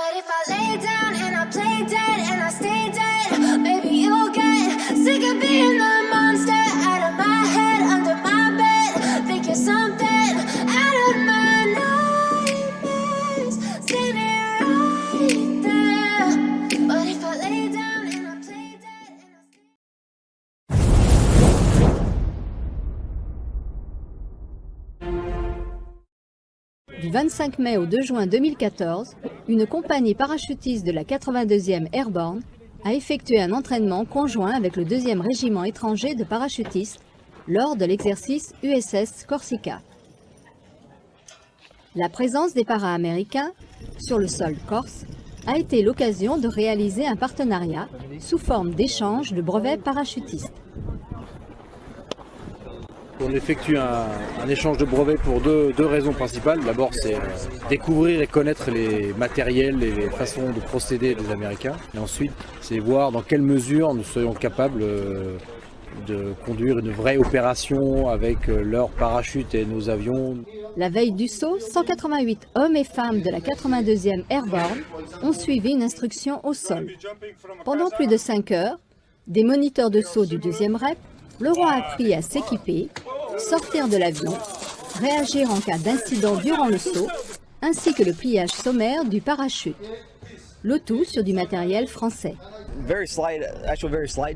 What if I lay down and I play dead and I stay dead? Maybe you'll get sick of being the monster out of my head, under my bed. Think you're something out of my nightmares. Standing right there. What if I lay down and I play dead and I stay... Du 25 mai au 2 juin 2014, une compagnie parachutiste de la 82e Airborne a effectué un entraînement conjoint avec le 2e régiment étranger de parachutistes lors de l'exercice USS Corsica. La présence des para-américains sur le sol corse a été l'occasion de réaliser un partenariat sous forme d'échange de brevets parachutistes. On effectue un échange de brevets pour deux raisons principales. D'abord, c'est découvrir et connaître les matériels et les façons de procéder des Américains. Et ensuite, c'est voir dans quelle mesure nous serions capables de conduire une vraie opération avec leurs parachutes et nos avions. La veille du saut, 188 hommes et femmes de la 82e Airborne ont suivi une instruction au sol. Pendant plus de 5 heures, des moniteurs de saut du 2e REP leur ont appris à s'équiper, sortir de l'avion, réagir en cas d'incident durant le saut, ainsi que le pliage sommaire du parachute. Le tout sur du matériel français. Very slight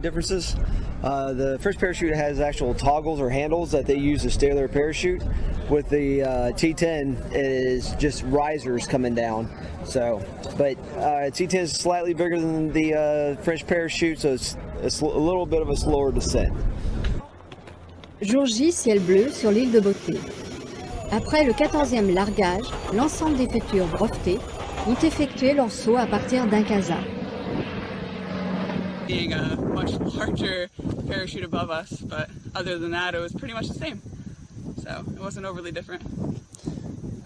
differences. The first parachute has actual toggles or handles that they use to steer their parachute. With the T10, it is just risers coming down. So, but T10 is slightly bigger than the French parachute, so it's a little bit of a slower descent. Jour J, ciel bleu sur l'île de Beauté. Après le 14e largage, l'ensemble des futurs brevetés ont effectué leur saut à partir d'un casa. Being a much larger parachute above us, but other than that, it was pretty much the same. So it wasn't overly different.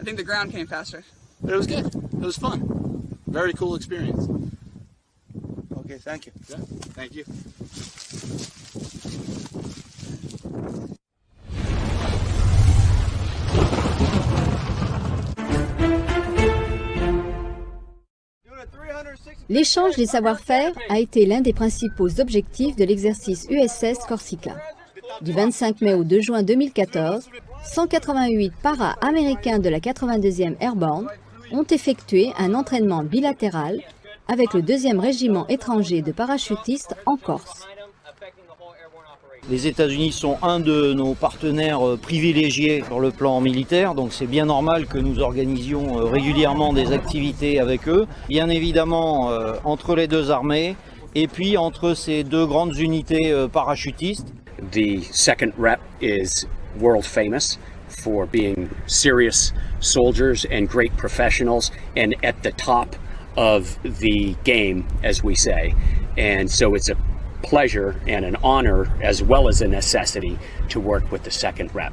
I think the ground came faster. But it was good. It was fun. Very cool experience. Okay, thank you. Yeah, thank you. L'échange des savoir-faire a été l'un des principaux objectifs de l'exercice USS Corsica. Du 25 mai au 2 juin 2014, 188 para-américains de la 82e Airborne ont effectué un entraînement bilatéral avec le 2e régiment étranger de parachutistes en Corse. Les États-Unis sont un de nos partenaires privilégiés sur le plan militaire, donc c'est bien normal que nous organisions régulièrement des activités avec eux. Bien évidemment, entre les deux armées et puis entre ces deux grandes unités parachutistes. The second rep is world famous for being serious soldiers and great professionals and at the top of the game, as we say. And so it's a pleasure and an honor as well as a necessity to work with the second rep.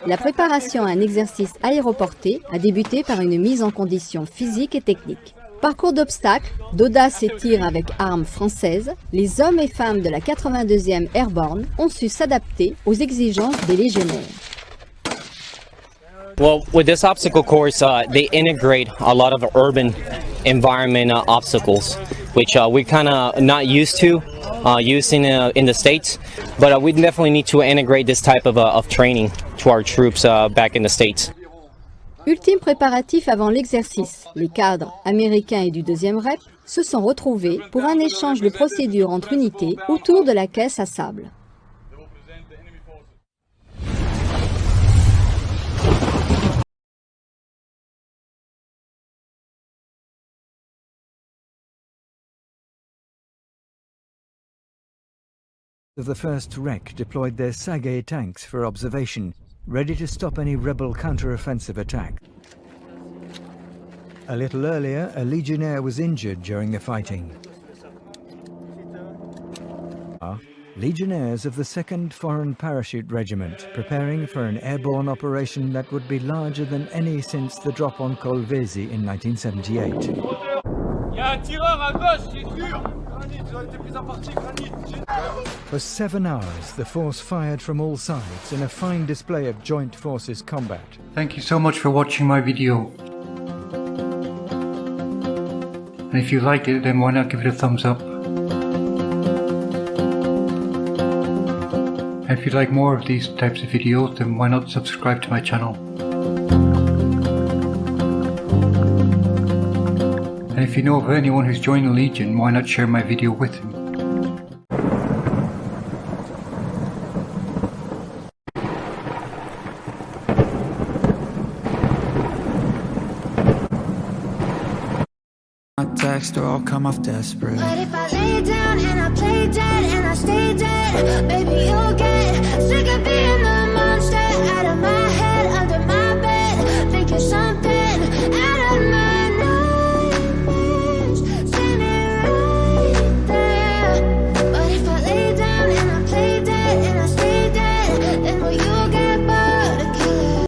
La préparation à un exercice aéroporté a débuté par une mise en condition physique et technique. Parcours d'obstacles, d'audace et tir avec armes françaises, les hommes et femmes de la 82e Airborne ont su s'adapter aux exigences des légionnaires. Well, with this obstacle course, they integrate a lot of urban environment obstacles, which we're kind of not used to using in the States, but we definitely need to integrate this type of training to our troops back in the States. Ultime préparatif avant l'exercice, les cadres américains et du 2e REP se sont retrouvés pour un échange de procédures entre unités autour de la caisse à sable. The first REC deployed their Sagae tanks for observation, ready to stop any rebel counter-offensive attack. A little earlier, a Legionnaire was injured during the fighting. Legionnaires of the 2nd Foreign Parachute Regiment, preparing for an airborne operation that would be larger than any since the drop on Colvesi in 1978. For 7 hours, the force fired from all sides in a fine display of joint forces combat. Thank you so much for watching my video. And if you liked it, then why not give it a thumbs up? And if you'd like more of these types of videos, then why not subscribe to my channel? And if you know of anyone who's joined the Legion, why not share my video with him? Text or I'll come off desperate. But if I lay down and I play dead and I stay dead, baby, you'll get sick of being